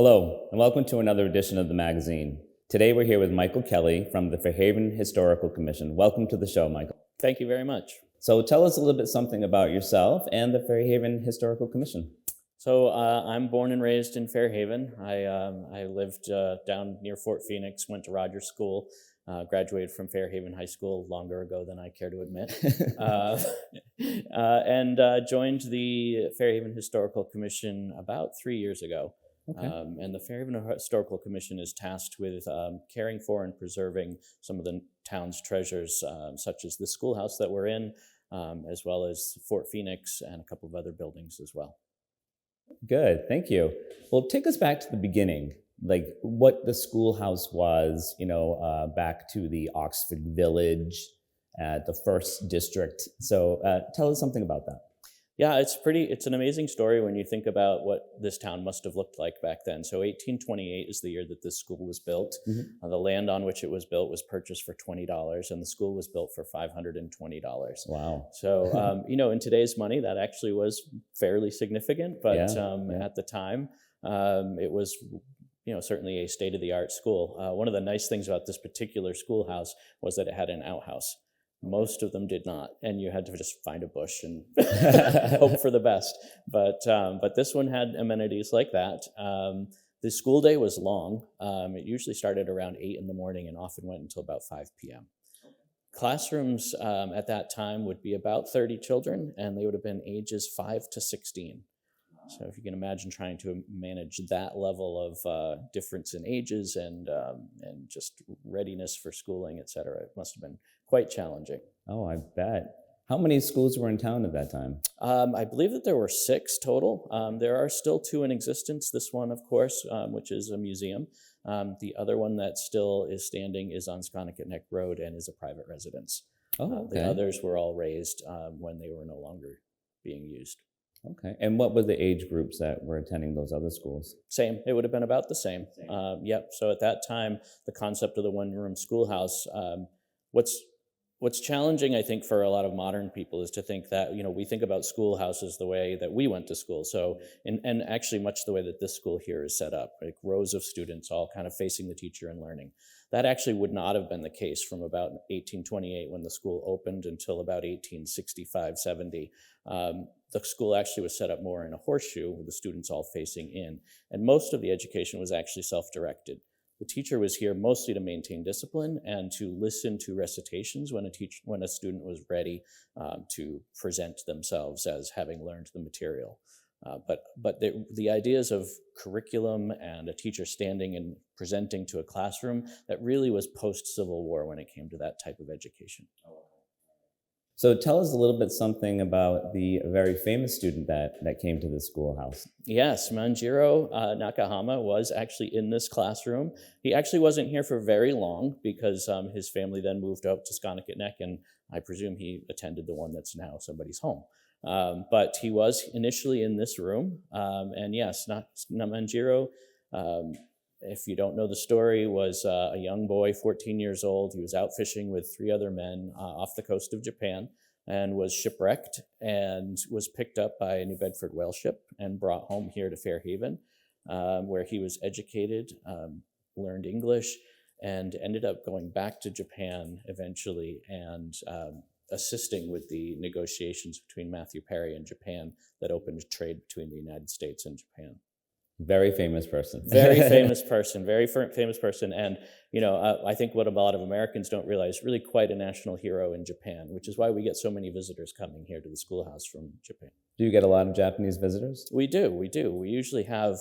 Hello, and welcome to another edition of the magazine. Today we're here with Michael Kelly from the Fairhaven Historical Commission. Welcome to the show, Michael. Thank you very much. So tell us a little bit something about yourself and the Fairhaven Historical Commission. So I'm born and raised in Fairhaven. I lived down near Fort Phoenix, went to Rogers School, graduated from Fairhaven High School longer ago than I care to admit, and joined the Fairhaven Historical Commission about 3 years ago. Okay. And the Fairhaven Historical Commission is tasked with caring for and preserving some of the town's treasures, such as the schoolhouse that we're in, as well as Fort Phoenix and a couple of other buildings as well. Good, thank you. Well, take us back to the beginning, like what the schoolhouse was, back to the Oxford Village, the first district. So tell us something about that. Yeah, it's an amazing story when you think about what this town must have looked like back then. So 1828 is the year that this school was built. Mm-hmm. The land on which it was built was purchased for $20, and the school was built for $520. Wow. So, in today's money, that actually was fairly significant, but at the time, it was certainly a state-of-the-art school. One of the nice things about this particular schoolhouse was that it had an outhouse. Most of them did not, and you had to just find a bush and hope for the best. But this one had amenities like that. The school day was long. It usually started around 8 in the morning and often went until about 5 p.m. Classrooms at that time would be about 30 children, and they would have been ages 5 to 16. So if you can imagine trying to manage that level of difference in ages and just readiness for schooling, et cetera, it must have been quite challenging. Oh, I bet. How many schools were in town at that time? I believe that there were 6 total. There are still 2 in existence. This one, of course, which is a museum. The other one that still is standing is on Sconticut Neck Road and is a private residence. Oh, okay. The others were all raised when they were no longer being used. Okay. And what were the age groups that were attending those other schools? Same. It would have been about the same. So at that time, the concept of the one-room schoolhouse, what's challenging, I think, for a lot of modern people is to think that, we think about schoolhouses the way that we went to school. So, and actually much the way that this school here is set up, like rows of students all kind of facing the teacher and learning. That actually would not have been the case from about 1828 when the school opened until about 1865, 70. The school actually was set up more in a horseshoe with the students all facing in. And most of the education was actually self-directed. The teacher was here mostly to maintain discipline and to listen to recitations when a student was ready to present themselves as having learned the material. But the ideas of curriculum and a teacher standing and presenting to a classroom, that really was post-Civil War when it came to that type of education. So tell us a little bit something about the very famous student that came to the schoolhouse. Yes, Manjiro Nakahama was actually in this classroom. He actually wasn't here for very long because his family then moved out to Sconticut Neck, and I presume he attended the one that's now somebody's home. But he was initially in this room, and yes, Manjiro, if you don't know the story, was a young boy, 14 years old. He was out fishing with 3 other men off the coast of Japan and was shipwrecked and was picked up by a New Bedford whale ship and brought home here to Fairhaven, where he was educated, learned English, and ended up going back to Japan eventually and assisting with the negotiations between Matthew Perry and Japan that opened trade between the United States and Japan. Very famous person. Very famous person, And, I think what a lot of Americans don't realize, really quite a national hero in Japan, which is why we get so many visitors coming here to the schoolhouse from Japan. Do you get a lot of Japanese visitors? We do. We usually have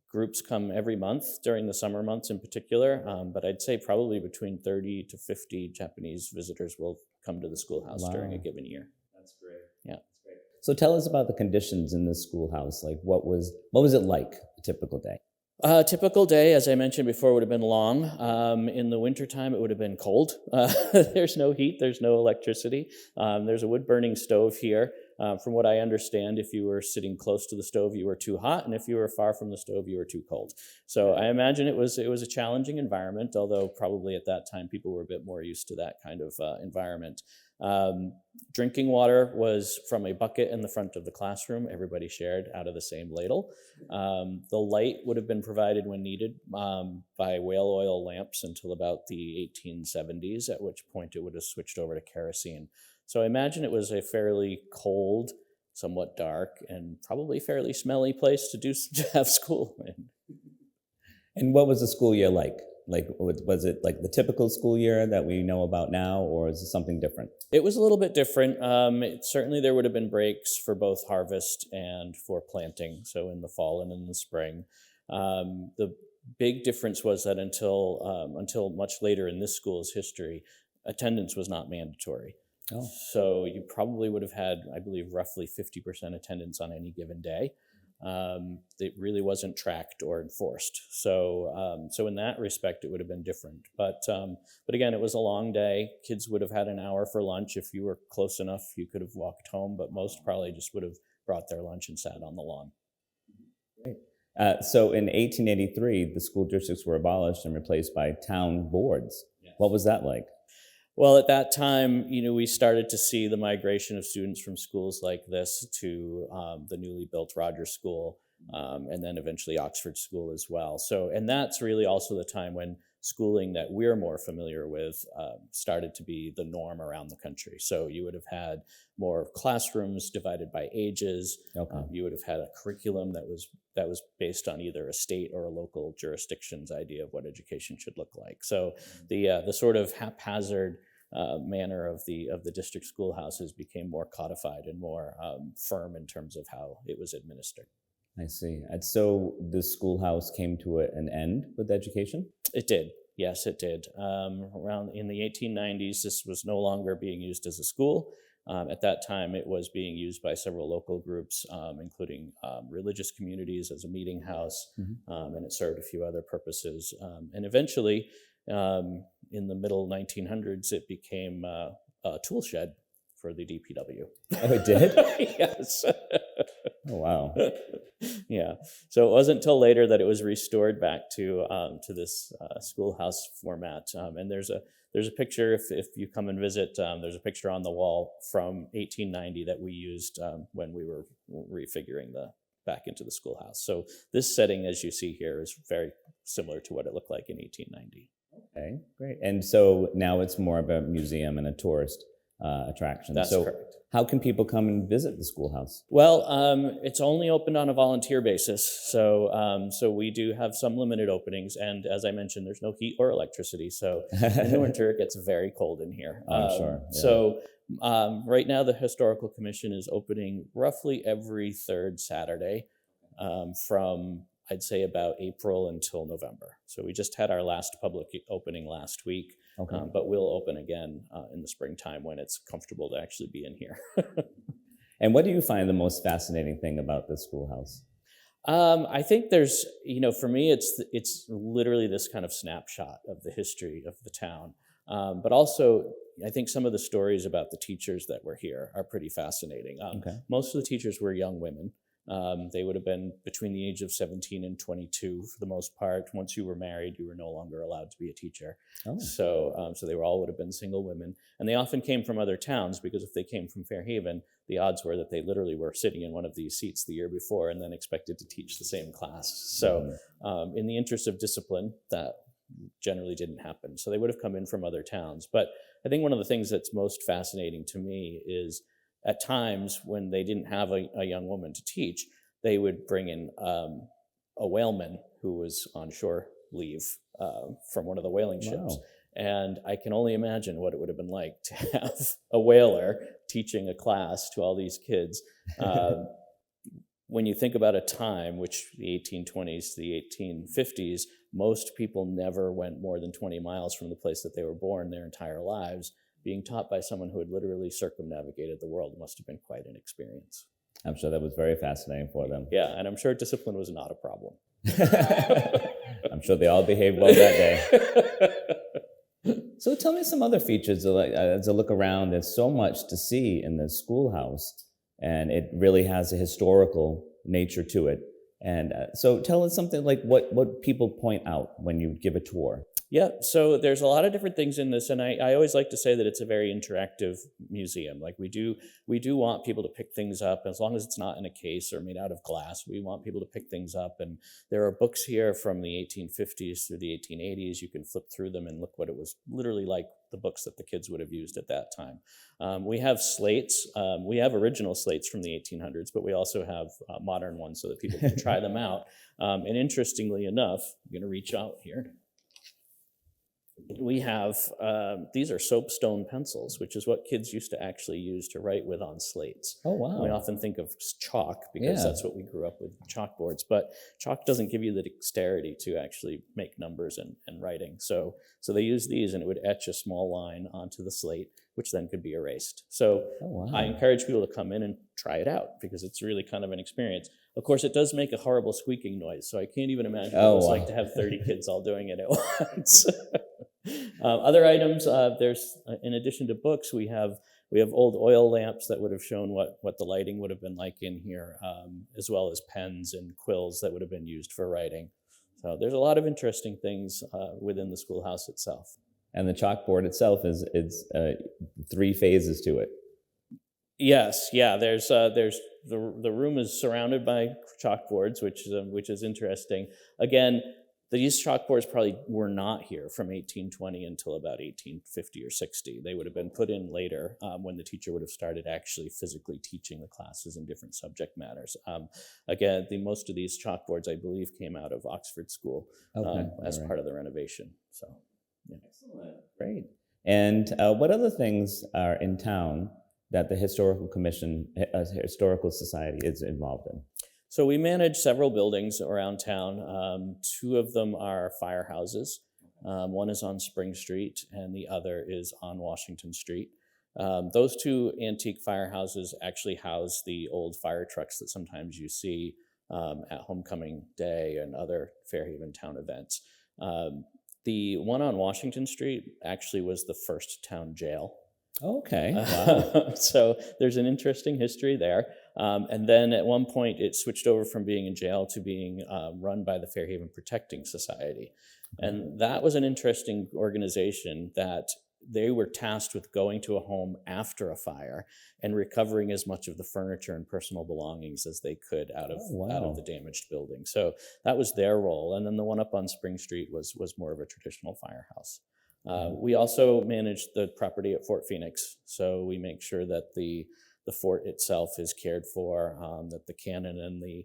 groups come every month during the summer months in particular, but I'd say probably between 30 to 50 Japanese visitors will come to the schoolhouse during a given year. That's great. Yeah. So tell us about the conditions in this schoolhouse. Like what was it like a typical day? A typical day, as I mentioned before, would have been long. In the wintertime, it would have been cold. There's no heat, there's no electricity. There's a wood-burning stove here. From what I understand, if you were sitting close to the stove, you were too hot, and if you were far from the stove, you were too cold. So I imagine it was a challenging environment, although probably at that time people were a bit more used to that kind of environment. Drinking water was from a bucket in the front of the classroom. Everybody shared out of the same ladle. The light would have been provided when needed by whale oil lamps until about the 1870s, at which point it would have switched over to kerosene. So I imagine it was a fairly cold, somewhat dark, and probably fairly smelly place to have school in. And what was the school year like? Like, was it like the typical school year that we know about now, or is it something different? It was a little bit different. Certainly there would have been breaks for both harvest and for planting, so in the fall and in the spring. The big difference was that until much later in this school's history, attendance was not mandatory. Oh. So you probably would have had, I believe, roughly 50% attendance on any given day. It really wasn't tracked or enforced. So in that respect, it would have been different. But again, it was a long day. Kids would have had an hour for lunch. If you were close enough, you could have walked home, but most probably just would have brought their lunch and sat on the lawn. Great. So in 1883, the school districts were abolished and replaced by town boards. Yes. What was that like? Well, at that time, we started to see the migration of students from schools like this to the newly built Rogers School, and then eventually Oxford School as well. So, and that's really also the time when schooling that we're more familiar with started to be the norm around the country. So you would have had more classrooms divided by ages. Okay. You would have had a curriculum that was based on either a state or a local jurisdiction's idea of what education should look like. So the sort of haphazard manner of the district schoolhouses became more codified and more firm in terms of how it was administered. I see. And so the schoolhouse came to an end with education? It did. Yes, it did. Around in the 1890s, this was no longer being used as a school. At that time, it was being used by several local groups, including religious communities as a meeting house, and it served a few other purposes. And eventually, in the middle 1900s, it became a tool shed for the DPW. Oh, it did? Yes. Oh, wow. Yeah. So it wasn't until later that it was restored back to this schoolhouse format. And there's a picture, if you come and visit, there's a picture on the wall from 1890 that we used when we were refiguring back into the schoolhouse. So this setting, as you see here, is very similar to what it looked like in 1890. Okay, great. And so now it's more of a museum and a tourist attraction. That's correct. How can people come and visit the schoolhouse? Well, it's only opened on a volunteer basis, so we do have some limited openings, and as I mentioned, there's no heat or electricity, so in the winter it gets very cold in here. I'm sure. Yeah. So right now the Historical Commission is opening roughly every third Saturday from, I'd say, about April until November. So we just had our last public opening last week. Okay. But we'll open again in the springtime when it's comfortable to actually be in here. And what do you find the most fascinating thing about the schoolhouse? I think there's, for me, it's literally this kind of snapshot of the history of the town. But also, I think some of the stories about the teachers that were here are pretty fascinating. Okay. Most of the teachers were young women. They would have been between the age of 17 and 22 for the most part. Once you were married, you were no longer allowed to be a teacher. Oh. So they would have been single women. And they often came from other towns, because if they came from Fairhaven, the odds were that they literally were sitting in one of these seats the year before and then expected to teach the same class. So in the interest of discipline, that generally didn't happen. So they would have come in from other towns. But I think one of the things that's most fascinating to me is at times when they didn't have a young woman to teach, they would bring in a whaleman who was on shore leave from one of the whaling ships. Wow. And I can only imagine what it would have been like to have a whaler teaching a class to all these kids. When you think about a time, which the 1820s to the 1850s, most people never went more than 20 miles from the place that they were born their entire lives. Being taught by someone who had literally circumnavigated the world must have been quite an experience. I'm sure that was very fascinating for them. Yeah, and I'm sure discipline was not a problem. I'm sure they all behaved well that day. So tell me some other features. As I look around, there's so much to see in the schoolhouse, and it really has a historical nature to it. And so tell us something like what people point out when you give a tour. Yeah, so there's a lot of different things in this, and I always like to say that it's a very interactive museum. Like we do want people to pick things up, as long as it's not in a case or made out of glass. We want people to pick things up, and there are books here from the 1850s through the 1880s. You can flip through them and look what it was literally like, the books that the kids would have used at that time. We have slates. We have original slates from the 1800s, but we also have modern ones so that people can try them out. And interestingly enough, I'm going to reach out here. We have, these are soapstone pencils, which is what kids used to actually use to write with on slates. Oh, wow. We often think of chalk because that's what we grew up with, chalkboards, but chalk doesn't give you the dexterity to actually make numbers and writing. So they use these, and it would etch a small line onto the slate, which then could be erased. So I encourage people to come in and try it out because it's really kind of an experience. Of course, it does make a horrible squeaking noise, so I can't even imagine what it's like to have 30 kids all doing it at once. Other items, there's in addition to books, we have old oil lamps that would have shown what the lighting would have been like in here, as well as pens and quills that would have been used for writing. So there's a lot of interesting things within the schoolhouse itself. And the chalkboard itself is 3 phases to it. Yes, yeah. There's the room is surrounded by chalkboards, which is interesting. Again, these chalkboards probably were not here from 1820 until about 1850 or 60. They would have been put in later when the teacher would have started actually physically teaching the classes in different subject matters. Again, most of these chalkboards, I believe, came out of Oxford School as part of the renovation. So, yeah. Excellent, great. And what other things are in town that the Historical Commission, Historical Society is involved in? So we manage several buildings around town. 2 of them are firehouses. One is on Spring Street and the other is on Washington Street. Those 2 antique firehouses actually house the old fire trucks that sometimes you see at Homecoming Day and other Fairhaven town events. The one on Washington Street actually was the first town jail. Okay. Wow. So there's an interesting history there. And then at one point it switched over from being in jail to being run by the Fairhaven Protecting Society. And that was an interesting organization that they were tasked with going to a home after a fire and recovering as much of the furniture and personal belongings as they could out of the damaged building. So that was their role. And then the one up on Spring Street was more of a traditional firehouse. We also manage the property at Fort Phoenix, so we make sure that the fort itself is cared for, that the cannon and the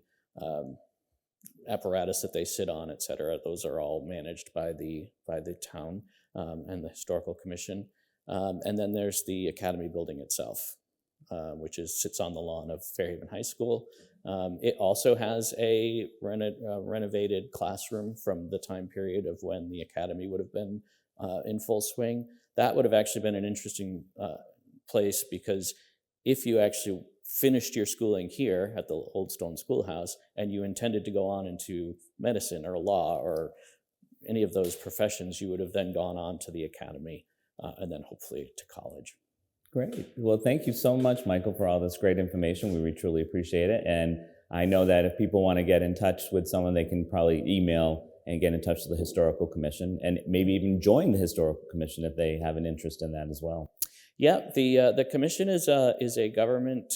apparatus that they sit on, et cetera, those are all managed by the town and the Historical Commission. And then there's the Academy building itself, which sits on the lawn of Fairhaven High School. It also has a renovated classroom from the time period of when the Academy would have been in full swing. That would have actually been an interesting place because if you actually finished your schooling here at the Old Stone Schoolhouse and you intended to go on into medicine or law or any of those professions, you would have then gone on to the Academy and then hopefully to college. Great. Well, thank you so much, Michael, for all this great information. We truly appreciate it. And I know that if people want to get in touch with someone, they can probably email and get in touch with the Historical Commission and maybe even join the Historical Commission if they have an interest in that as well. Yeah, the commission is a government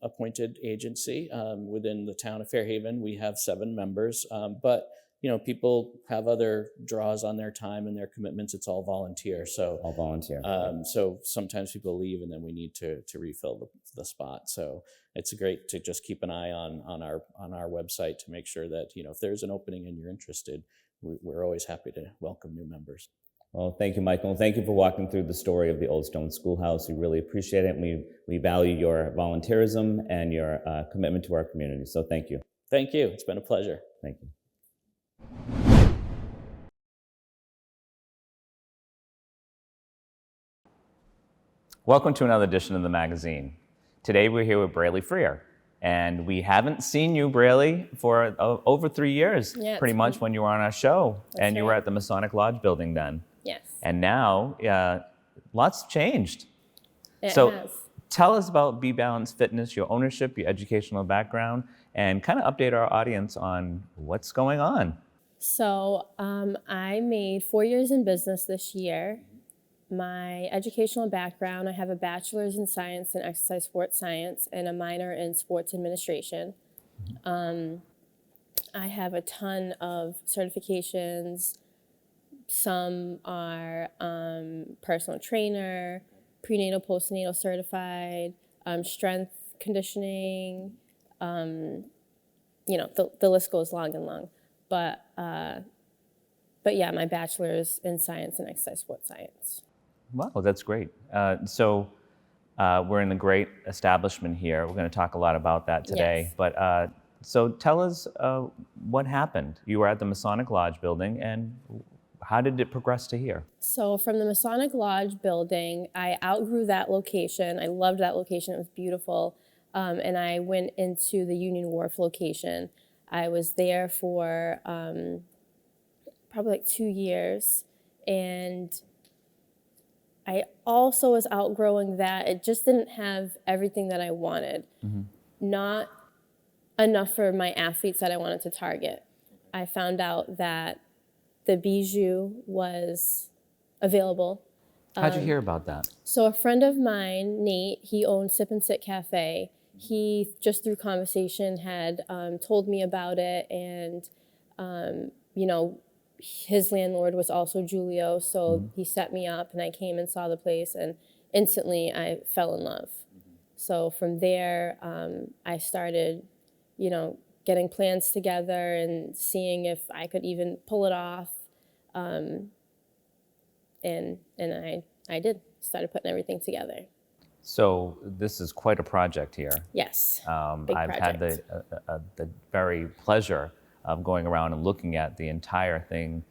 appointed agency within the town of Fairhaven. We have 7 members, but people have other draws on their time and their commitments. It's all volunteer. So all volunteer. So sometimes people leave and then we need to refill the spot. So it's great to just keep an eye on our website to make sure that if there's an opening and you're interested, we're always happy to welcome new members. Well, thank you, Michael. Thank you for walking through the story of the Old Stone Schoolhouse. We really appreciate it. And we value your volunteerism and your commitment to our community. So thank you. Thank you. It's been a pleasure. Thank you. Welcome to another edition of the magazine. Today we're here with Braley Freire. And we haven't seen you, Braley, for over 3 years, pretty much, when you were on our show. And you were at the Masonic Lodge building then. Yes. And now, lots changed. It so has. Tell us about B.Balanced Fitness, your ownership, your educational background, and kind of update our audience on what's going on. So I made 4 years in business this year. My educational background, I have a bachelor's in science and exercise sports science and a minor in sports administration. I have a ton of certifications. Some are personal trainer, prenatal, postnatal certified, strength conditioning, the list goes long and long. But yeah, my bachelor's in science and exercise sports science. Wow, that's great. So we're in a great establishment here. We're going to talk a lot about that today. Yes. But so tell us what happened. You were at the Masonic Lodge building, and how did it progress to here? So from the Masonic Lodge building, I outgrew that location. I loved that location. It was beautiful. And I went into the Union Wharf location. I was there for probably like 2 years. And I also was outgrowing that. It just didn't have everything that I wanted. Not enough for my athletes that I wanted to target. I found out that the Bijou was available. How'd you hear about that? So a friend of mine, Nate, he owns Sip and Sit Cafe. He, just through conversation, had told me about it. And, his landlord was also Julio. So he set me up and I came and saw the place. And instantly I fell in love. So from there, I started, getting plans together and seeing if I could even pull it off. And I did. Started putting everything together. So this is quite a project here. Yes. I've project. had the very pleasure of going around and looking at the entire thing,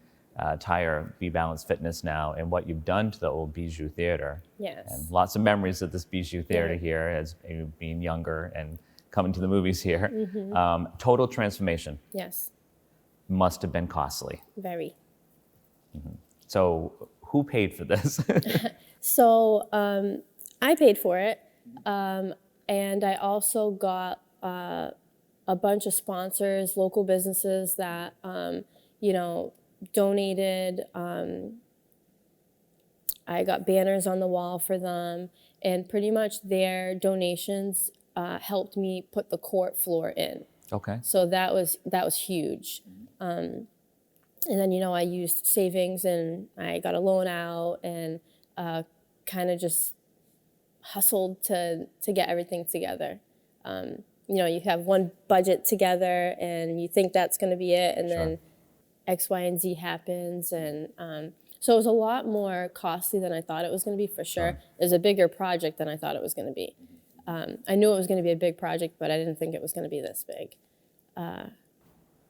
entire B.Balanced Fitness now, and what you've done to the old Bijou Theater. Yes. And lots of memories of this Bijou Theater Yeah. here as being younger and coming to the movies here. Mm-hmm. Total transformation. Yes. Must have been costly. Very. So who paid for this? So I paid for it, and I also got a bunch of sponsors, local businesses that donated. I got banners on the wall for them, and pretty much their donations helped me put the court floor in. Okay. So that was huge. And then, I used savings and I got a loan out and kind of just hustled to get everything together. You have one budget together and you think that's going to be it, and then X, Y, and Z happens. And so it was a lot more costly than I thought it was going to be, for sure. It was a bigger project than I thought it was going to be. I knew it was going to be a big project, but I didn't think it was going to be this big.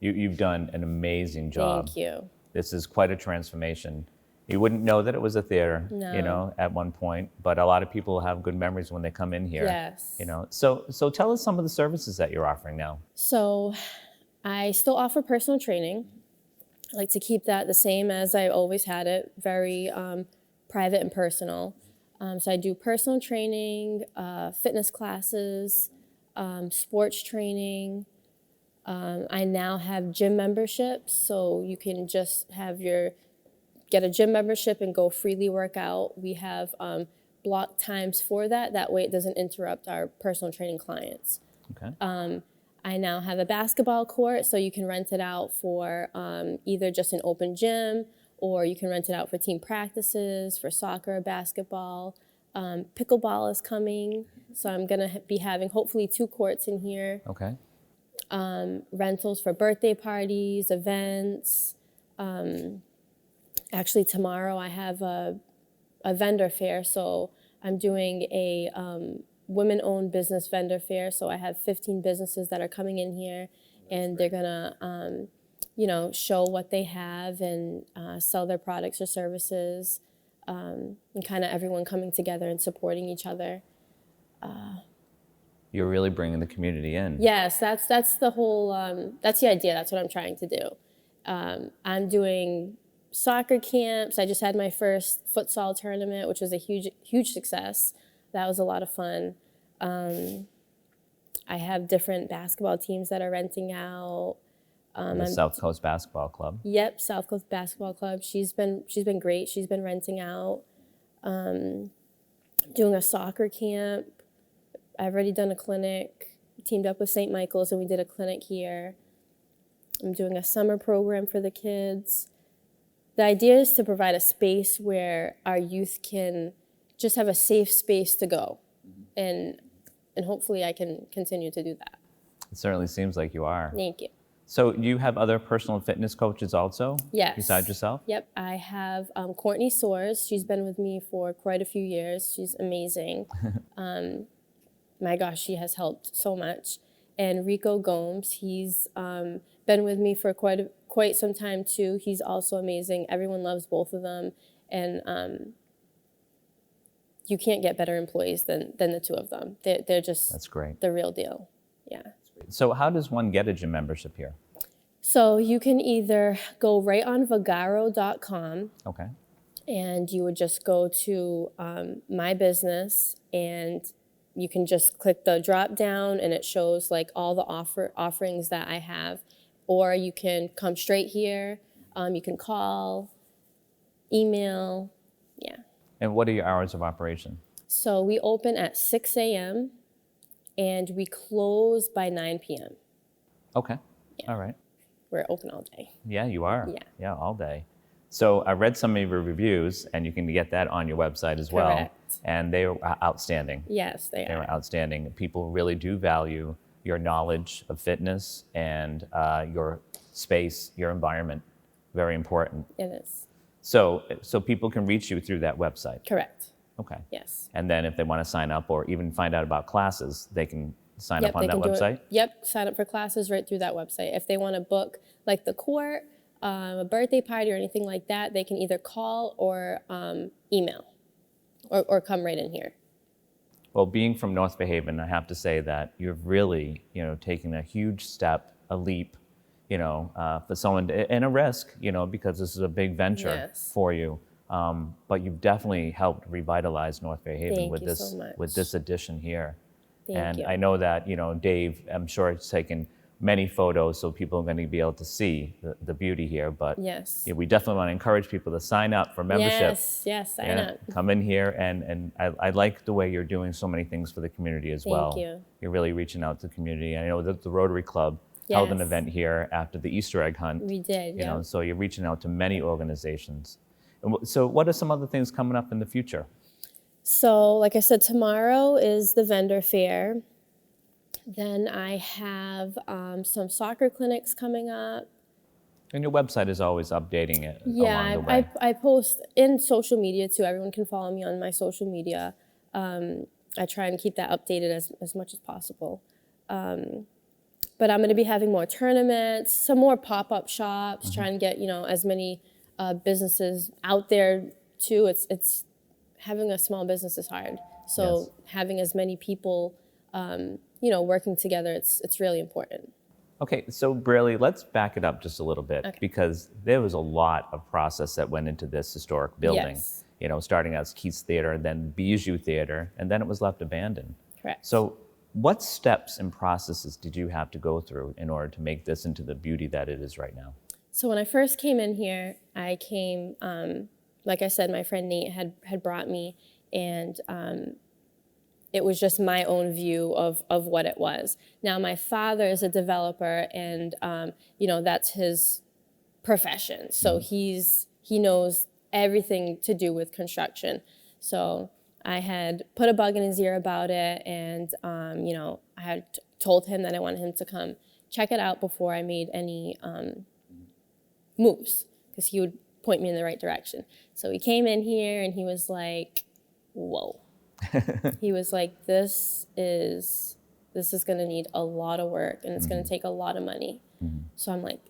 You've done an amazing job. Thank you. This is quite a transformation. You wouldn't know that it was a theater, No. at one point, but a lot of people have good memories when they come in here. Yes. So tell us some of the services that you're offering now. So I still offer personal training. I like to keep that the same as I always had it, very private and personal. So I do personal training, fitness classes, sports training. I now have gym memberships, so you can just get a gym membership and go freely work out. We have block times for that. That way it doesn't interrupt our personal training clients. Okay. I now have a basketball court, so you can rent it out for either just an open gym, or you can rent it out for team practices, for soccer, basketball. Pickleball is coming, so I'm gonna be having hopefully 2 courts in here. Okay. Rentals for birthday parties, events. Actually, tomorrow I have a vendor fair, so I'm doing a women-owned business vendor fair. So I have 15 businesses that are coming in here, and they're gonna, show what they have and sell their products or services, and kind of everyone coming together and supporting each other. You're really bringing the community in. Yes, that's the whole, that's the idea. That's what I'm trying to do. I'm doing soccer camps. I just had my first futsal tournament, which was a huge success. That was a lot of fun. I have different basketball teams that are renting out. The South Coast Basketball Club. Yep, South Coast Basketball Club. She's been great. She's been renting out, doing a soccer camp. I've already done a clinic, teamed up with St. Michael's, and we did a clinic here. I'm doing a summer program for the kids. The idea is to provide a space where our youth can just have a safe space to go. And hopefully I can continue to do that. It certainly seems like you are. Thank you. So you have other personal fitness coaches also? Yes. Besides yourself? Yep. I have Courtney Soares. She's been with me for quite a few years. She's amazing. My gosh, she has helped so much. And Rico Gomes, he's been with me for quite some time too. He's also amazing. Everyone loves both of them. And you can't get better employees than the two of them. They're just That's great. the real deal. Yeah. So how does one get a gym membership here? So you can either go right on vagaro.com. Okay. And you would just go to my business, and you can just click the drop down, and it shows like all the offerings that I have. Or you can come straight here. You can call, email, yeah. And what are your hours of operation? So we open at 6 a.m. and we close by 9 p.m. Okay. Yeah. All right. We're open all day. Yeah, you are. Yeah. Yeah, all day. So I read some of your reviews, and you can get that on your website as well. Correct. And they are outstanding. Yes, they They are. are outstanding. People really do value your knowledge of fitness and your space, your environment. Very important. It is. So people can reach you through that website. Correct. Okay. Yes. And then if they want to sign up or even find out about classes, they can sign up on they that can do it. website? Yep, sign up for classes right through that website. If they want to book like the court, a birthday party or anything like that, they can either call or email or come right in here. Well, being from North Fairhaven, I have to say that you've really, taken a huge step, a leap, for someone, and a risk, because this is a big venture Yes. for you. But you've definitely helped revitalize North Fairhaven Thank with you this so much. with this addition here. Thank And you. I know that Dave, I'm sure, has taken many photos, so people are going to be able to see the beauty here. But Yes. we definitely want to encourage people to sign up for membership. Yes, sign Yeah, up. come in here, and I like the way you're doing so many things for the community as well. Thank you. You're really reaching out to the community. I know that the Rotary Club held an Yes. event here after the Easter egg hunt. We did, yeah. So you're reaching out to many organizations. And so what are some other things coming up in the future? So, like I said, tomorrow is the vendor fair. Then I have some soccer clinics coming up. And your website is always updating it along the Yeah, way. I post in social media too. Everyone can follow me on my social media. I try and keep that updated as much as possible. But I'm going to be having more tournaments, some more pop-up shops, trying to get as many businesses out there too. It's having a small business is hard. So Yes. having as many people working together, it's really important. Okay, so Braley, let's back it up just a little bit, Okay. because there was a lot of process that went into this historic building. Yes. Starting as Keith's Theater, then Bijou Theater, and then it was left abandoned. Correct. So what steps and processes did you have to go through in order to make this into the beauty that it is right now? So when I first came in here, I came, like I said, my friend Nate had brought me, and it was just my own view of what it was. Now, my father is a developer, and that's his profession. So he knows everything to do with construction. So I had put a bug in his ear about it, and I had told him that I wanted him to come check it out before I made any moves, because he would point me in the right direction. So he came in here and he was like, whoa. He was like, this is going to need a lot of work, and it's going to take a lot of money. So I'm like,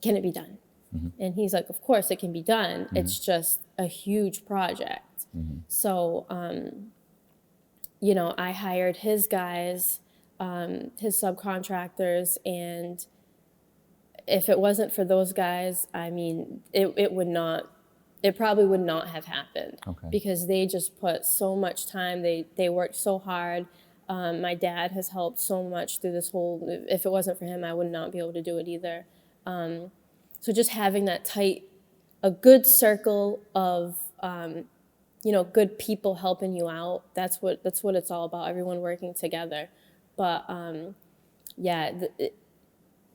can it be done? And he's like, of course it can be done. It's just a huge project. So, I hired his guys, his subcontractors, and if it wasn't for those guys, I mean, it probably would not have happened. Okay. Because they just put so much time. They worked so hard. My dad has helped so much through this whole, if it wasn't for him, I would not be able to do it either. So just having that a good circle of, good people helping you out, that's what it's all about, everyone working together. But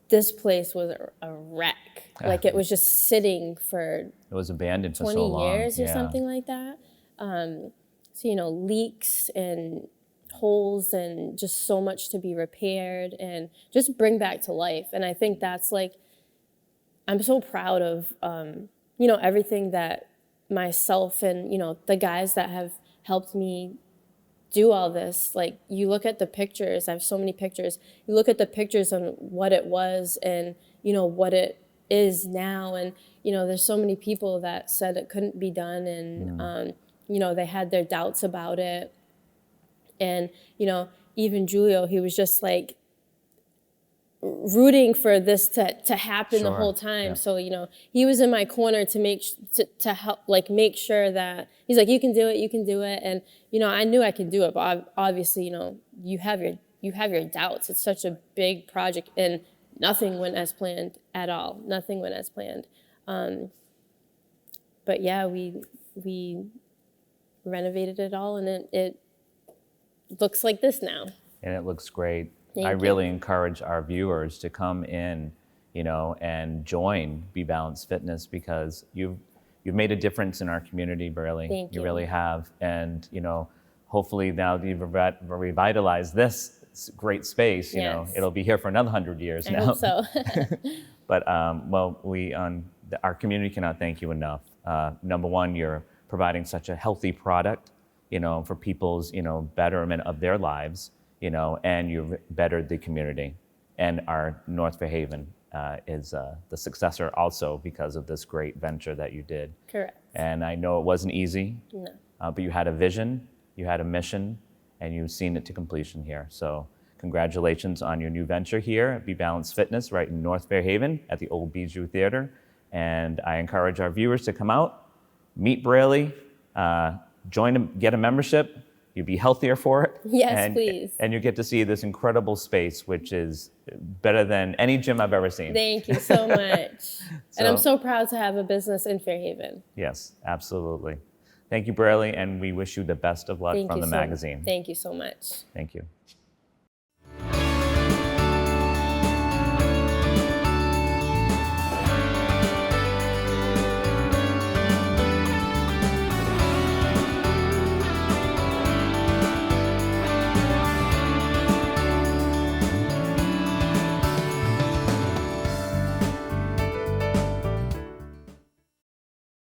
this place was a wreck. Like it was just sitting for It was abandoned for 20 so long. years or something like that. So, leaks and holes and just so much to be repaired and just bring back to life. And I think that's like, I'm so proud of, everything that myself and, the guys that have helped me do all this. Like, you look at the pictures, I have so many pictures. You look at the pictures on what it was and, what it is now. And, there's so many people that said it couldn't be done. And, they had their doubts about it. And, even Julio, he was just like rooting for this to happen the whole time. Yeah. So, he was in my corner to help, like, make sure that he's like, you can do it. And, I knew I could do it, but obviously, you have your doubts. It's such a big project and nothing went as planned at all. Nothing went as planned. But yeah, we renovated it all and it looks like this now. And it looks great. Thank I you. really encourage our viewers to come in, and join B.Balanced Fitness because you've made a difference in our community, Braley. Thank you. You really have. And, hopefully now that you've revitalized this great space, Yes. it'll be here for another 100 years now. I hope so. But, our community cannot thank you enough. Number one, you're providing such a healthy product, for people's, betterment of their lives, and you've bettered the community. And our North Fairhaven is the successor also because of this great venture that you did. Correct. And I know it wasn't easy, No. but you had a vision, you had a mission, and you've seen it to completion here. So congratulations on your new venture here at B.Balanced Fitness right in North Fairhaven at the old Bijou Theater. And I encourage our viewers to come out, meet Braley, get a membership. You'll be healthier for it. Yes, please. And you get to see this incredible space, which is better than any gym I've ever seen. Thank you so much. And I'm so proud to have a business in Fairhaven. Yes, absolutely. Thank you, Braley, and we wish you the best of luck from the magazine. Thank you so much. Thank you.